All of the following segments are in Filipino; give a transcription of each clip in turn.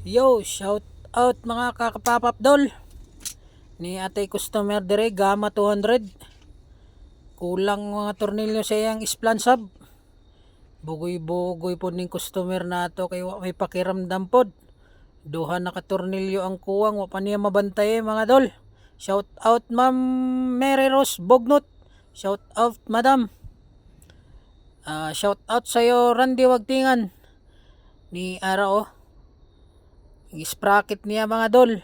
Yo, shout out mga kakapapap dol. Ni ate customer dire Gama 200. Kulang mga tornilyo sa iyang isplansab. Bugoy-bugoy po ning customer nato kay wa may pakiramdam pod. Duha na ka tornilyo ang kuwang wa pa niya mabantay mga dol. Shout out Ma'am Mary Rose Bognot. Shout out Madam. Shout out sayo Randy Wagtingan. Ni ara oh. Sprocket niya mga dol.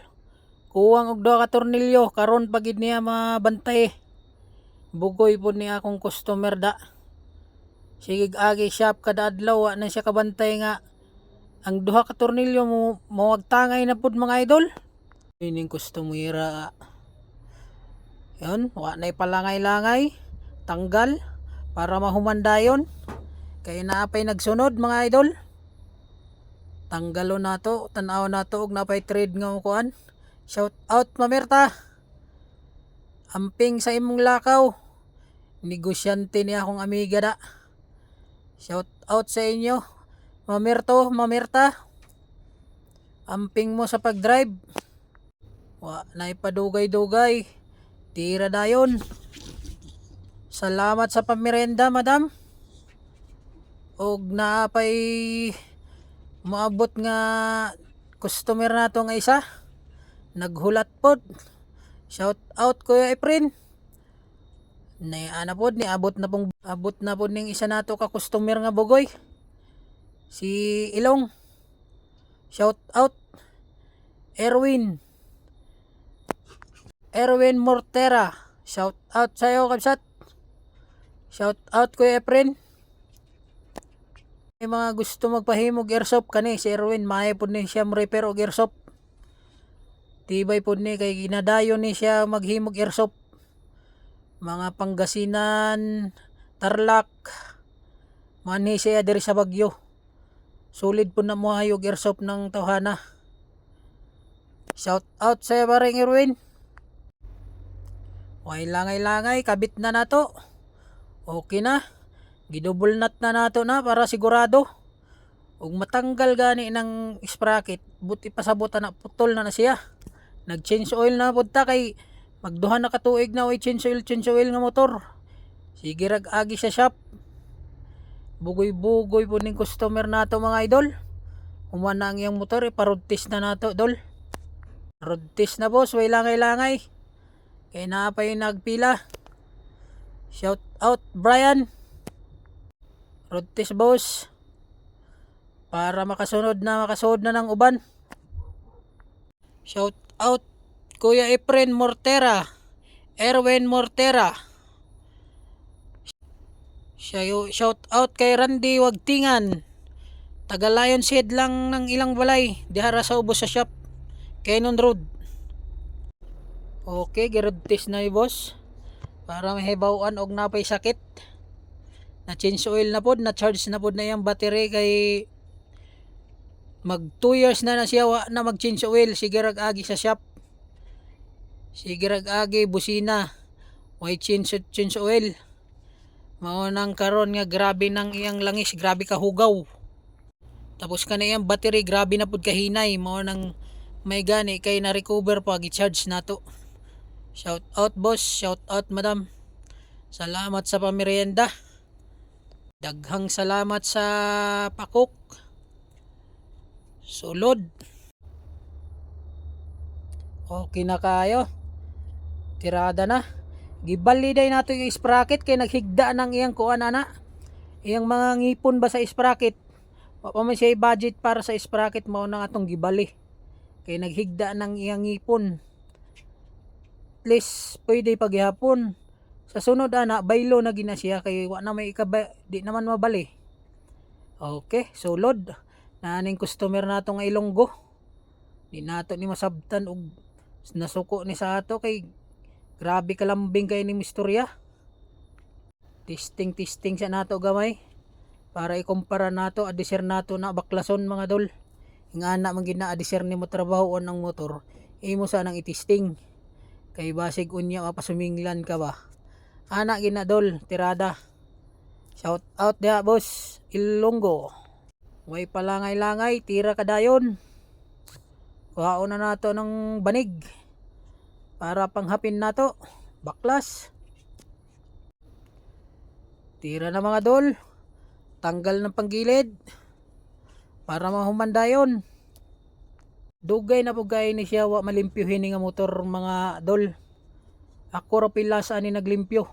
Kuwang og duha ka tornilyo karon pagid niya mabantay. Bugoy po ni akong customer da. Sige agi shop kada adlaw wa na siya kabantay nga ang duha ka tornilyo mo mawagtangay na pud mga idol. Ining customer yon wa na ipalangay-langay tanggal para mahumandayon kay naapay nagsunod mga idol. Tanggalo nato tan-aw nato og napay trade nga kuan. Shout out Mamerta. Amping sa imong lakaw. Negosyante ni akong amiga da. Shout out sa inyo. Mamerta. Amping mo sa pagdrive. Wa na ipadugay-dugay. Tira dayon. Salamat sa pamirenda, madam. Og naapay maabot nga customer nato nga isa. Naghulat pod. Shout out Kuya Efren. Ana pod ni abot na pod ning isa nato ka customer nga bugoy. Si Ilong. Shout out Erwin Mortera. Shout out sayo kabsat. Shout out Kuya Efren. May mga gusto magpahimog airsoft kani si Erwin maayo pod ni siya repair og airsoft. Tibay pod ni kay ginadayon ni siya maghimog airsoft. Mga Pangasinan, Tarlac, manhi siya diri sa Bagyo. Solid po na mo hayog airsoft ng tawhana. Shout out sa paring Erwin. Way langay-langay kabit na nato. Okay na. Gidouble nut na nato na para sigurado. Ug matanggal gani ng sprocket, buti pasabutan na putol na siya. Nag-change oil na pud ta kay magduha na katuig na way change oil nga motor. Sige rag agi sa shop. Bugoy-bugoy po ning customer nato mga idol. Humana ang iyang motor iparod test na nato dol. Road test na boss, way langay-langay. Kay naapay nagpila. Shout out Brian. Road test boss. Para makasunod na ng uban. Shout out Kuya Efren Mortera. Erwin Mortera. Shout out kay Randy Wagtingan. Taga Lions Head lang ng ilang balay. Dihara sa ubos sa shop. Cannon Road. Okay, girod test na boss. Para mahibawan og napay sakit. Na change oil na pod, na charge na pod na yung battery kay mag 2 years na siya wa na mag change oil. Sige rag agi sa shop. Sige rag agi busina. Why change oil? Mao nang karon nga grabe nang iyang langis, grabe ka hugaw. Tapos kaniyang battery grabe na pud kahinay, mao nang may gani kay na recover pa gi-charge nato. Shout out boss, shout out madam. Salamat sa pamerienda. Daghang salamat sa pakok. Sulod. Okay na kayo. Tirada na. Gibaliday nato yung sprocket kay naghigda ng iyang kuan ana. Iyang mga ngipon ba sa sprocket. Wa pa man siya budget para sa sprocket, mao nang atong gibali. Kay naghigda ng iyang ngipon. Please pwede paghihapon. Sa sunod ana baylo na gina siya kay wa na may di naman mabali. Okay, sulod. Naning customer nato nga Ilonggo. Di nato ni masabtan og nasuko ni sa ato kay grabe kalambing kay ni mistorya. Testing sa nato gamay para ikumpara nato adisir nato na baklason mga dol. Ingana man gid na adisir nimo trabahoon ang motor, imo sanang itesting. Kay basig unya mapasuminglan ka ba. Ana gina dol, tirada. Shout out dia boss Ilonggo. Way palangay-langay, tira kadayon. kuhaon na nato ng banig para panghapin nato. Baklas. Tira na mga dol. Tanggal ng panggilid para mahumanda yon. Dugay na po gay ni siya wa malimpyo hini nga motor mga dol. Ako ra pila sa ani naglimpyo.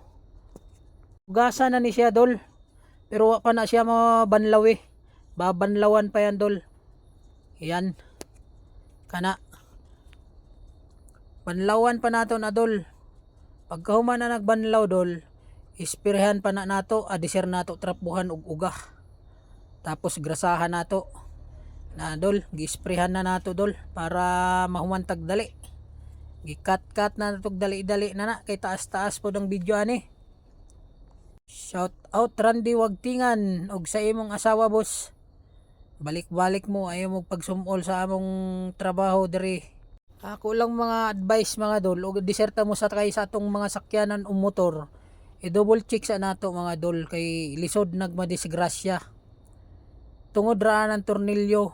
Gasa na ni siya dol. Pero wa pa na siya mabanlaw eh. Babanlawan pa yan dol. Yan. Kana. Banlawan pa nato na dol. Pagka human na nagbanlaw dol, ispirehan pa na nato, adisir nato trapuhan og uga. Tapos grasahan nato. Na dol, gisprehan na nato dol para mahumantag dali. Gikat-kat na nato dali-dali na kay taas-taas po ng video ani. Shout out Randy Wagtingan og sa imong asawa boss. Balik-balik mo ayaw mo pagsumol sa among trabaho diri. Ako lang mga advice mga dol, og diserta mo sa kay sa atong mga sakyanan o motor. I-double check sa nato mga dol kay lisod nagmadisgrasya. Tungod ra ng tornilyo.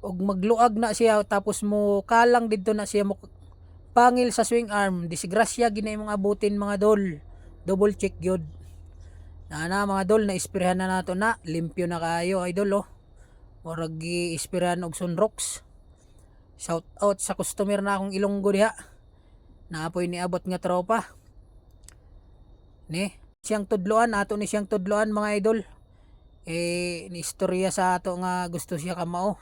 Og magluag na siya tapos mo kalang didto na siya mo pangil sa swing arm, disgrasya gina imong abutin mga dol. Double check gyud. Na mga dol na isprehan na nato na, limpyo na kaayo idol oh. Murag gi-isprehan og Sunrox. Shout out sa customer na akong Ilonggo diha. Naapoy ni abot nga tropa. Ni siyang tudloan ato ni siyang tudloan mga idol. Ni istorya sa ato nga gusto siya kamao.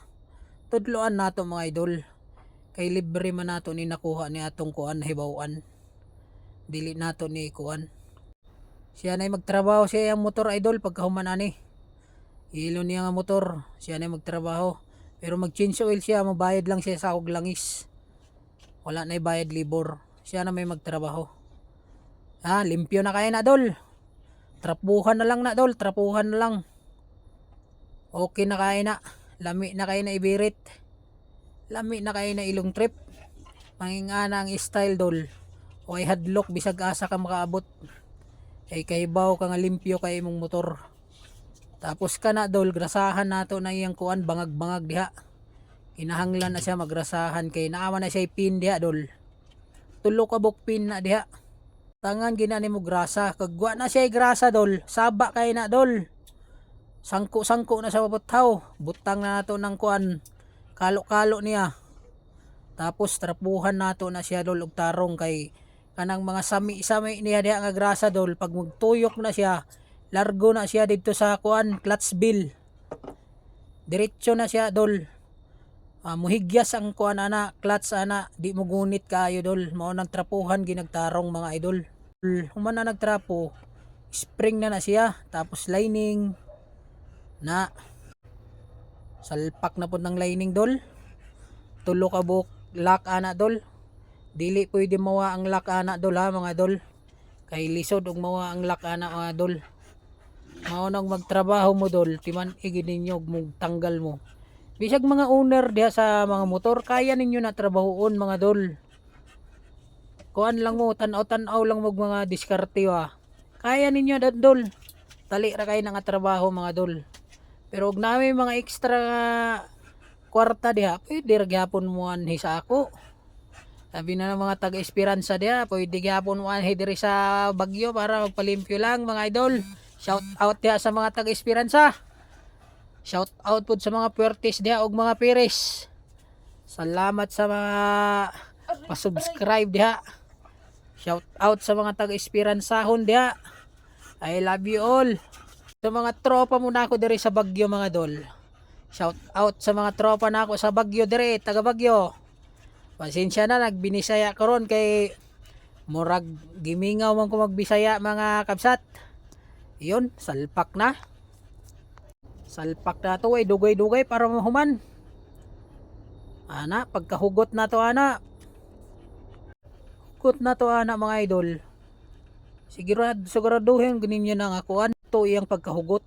Tudloan nato mga idol. Kay libre man nato ni nakuha ni atong kuan hibaw-an. Dili nato ni kuan. Siya na magtrabaho siya ang motor idol pagkahuman ani. Ilo niya nga motor, siya na magtrabaho. Pero mag-change oil siya, mabayad lang siya sa og langis. Wala na bayad libor. Siya na may magtrabaho. Limpyo na kaya na dol. Trapuhan na lang na dol, trapuhan na lang. Okay na kaya na. Lami na kaya na ibirit. Lami na kaya na ilong trip. Mangingana ang style dol. O ay hadlock bisag asa ka makaabot. Ay kahibaw ka nga limpyo kay imong motor. Tapos ka na dol, grasahan nato na iyang kuan bangag-bangag diha. Kinahanglan na siya magrasahan kay naama na siya pin diha dol. Tulo ka buk pin na diha. Tangan ginani mo grasa, kagwa na siya grasa dol, saba kay na dol. Sangko-sangko na sa paputaw, butang na nato ng kuan, kalo-kalo niya. Tapos trapuhan nato na siya dol og tarong kay kanang mga sami-sami niya diha nga grasa dol, pag magtuyok na siya, largo na siya dito sa kuan clutch bill. Diretso na siya dol. Muhigyas ang kuan ana, clutch ana, di mo gunit kaayo dol. Mao nang trapuhan ginagtarong mga idol. Human na nagtrapo, spring na siya, tapos lining na salpak na po ng lining dol. Tulo ka buok lock ana dol. Dili pwede mawa ang lock ana dol ha mga dol. Kay lisod og mawa ang lock ana mga dol. Mao nang magtrabaho mo dol, timan igid ninyo og tanggal mo. Bisag mga owner diha sa mga motor, kaya ninyo na trabahoon mga dol. Kuan lang mo, tan-aw lang mo mga diskarte wa. Kaya ninyo dol. Tali ra kay nga trabaho mga dol. Pero og nami mga extra kwarta diha, pwede ra gyapon mo anhi sa ako. Sabi na ng mga taga-Esperanza diha, pwede gyapon mo anhi diri sa Bagyo para magpalimpyo lang mga idol. Shout out diha sa mga taga-Esperanza. Shout out po sa mga Puertes diha og mga Pires. Salamat sa mga pa-subscribe diha. Shout out sa mga taga-Esperanzahon diha. I love you all. Sa mga tropa mo na ako diri sa Bagyo mga dol. Shout out sa mga tropa na ako sa Bagyo diri, taga Bagyo. Pasensya na nagbinisaya karon kay murag gimingaw man ko magbisaya mga kabsat. Yun, salpak na. Salpak na to ay dugay-dugay para mahuman. Ana, pagkahugot na to ana. Hugot na to ana mga idol. Siguraduhin ganin nyo na nga kuan. Ito iyang pagkahugot.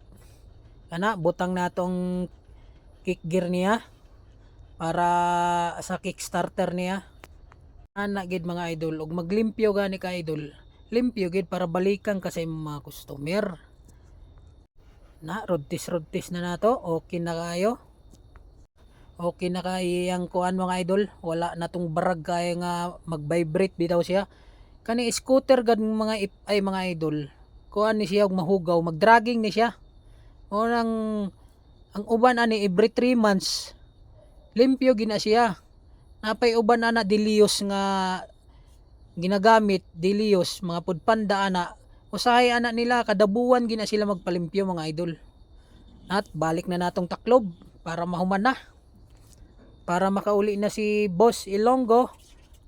Ana, butang na tong kick gear niya. Para sa kickstarter niya. Ana gid mga idol. Og maglimpyo gani ka idol. Limpyo gid para balikan kasi mga customer. Na rodtis na nato, okay na kayo. Okay na kayang kuan mga idol, wala na tong barag kaya nga mag-vibrate bitaw siya. Kani scooter gad mga ay mga idol. Kuan ni siya og mahugaw, mag-dragging ni siya. O nang ang uban ani every 3 months limpyo gina siya. Napay uban ana Dilios nga ginagamit, Dilios mga pudpanda ana. Usahay ana nila kada buwan gina sila magpalimpyo mga idol. At balik na natong taklob para mahuman na. Para makauli na si Boss Ilonggo.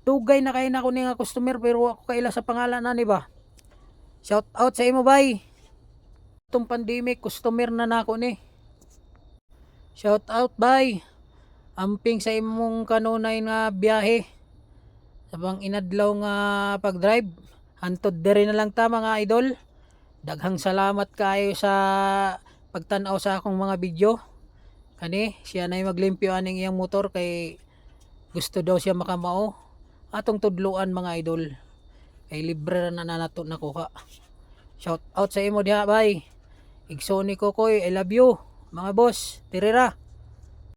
Tugay na kay na ko ni nga customer pero ako kaila sa pangalan ani ba. Shout out sa imo bay. Itong pandemic customer na nako ni. Shout out bay. Amping sa imong kanunay nga biyahe. Sabang inadlaw nga pag-drive. Hantod diri na lang ta mga idol. Daghang salamat kayo sa pagtan-aw sa akong mga video. Kani siya na maglimpyo aning iyang motor kay gusto daw siya makamao. Atong tudluan mga idol. Kay libre na nato nakuha. Shout out sa imo diha bay. Igsoni ko koy, I love you. Mga boss, tirira.